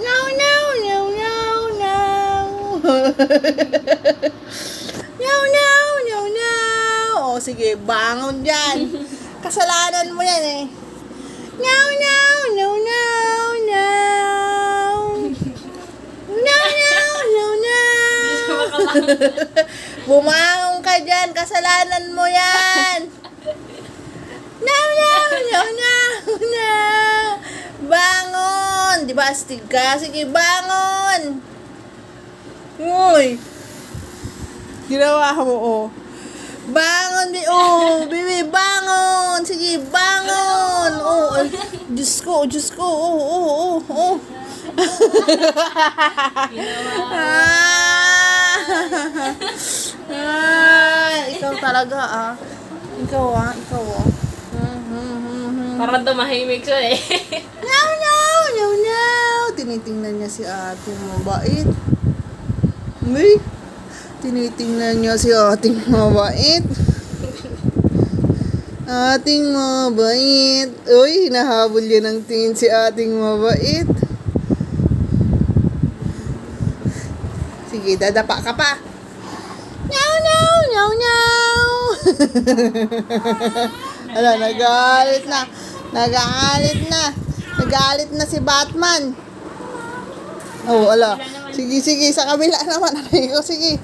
No, no, no, no, no. No, no, no, no. O, sige, bangon dyan. Kasalanan mo yan eh. No, no, no, no, no. No, no, no, no. Bumangon ka dyan. Kasalanan mo yan. No, no, no, no, no. Bangon. Di ba astig ka? Sige, bangon. Uy. Ginawa mo, oh. Bangon, bibi, bangon. Sige, bangon. Oh, ay, Diyos ko. Oh. Ikaw talaga, ah. Ikaw, ah. Parang tumahimik siya eh. No. Tinitingnan niya si ating mabait. Uy. Tinitingnan niya si ating mabait. Ating mabait. Uy, hinahabol niya ng tingin si ating mabait. Sige, dadapa ka pa. No. Ala, nagalit na si Batman. Oh, ala. Sige, sa kabila naman. Aray ko, sige.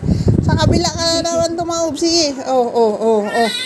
Sa kabila ka na naman tumawag. Sige. Oh.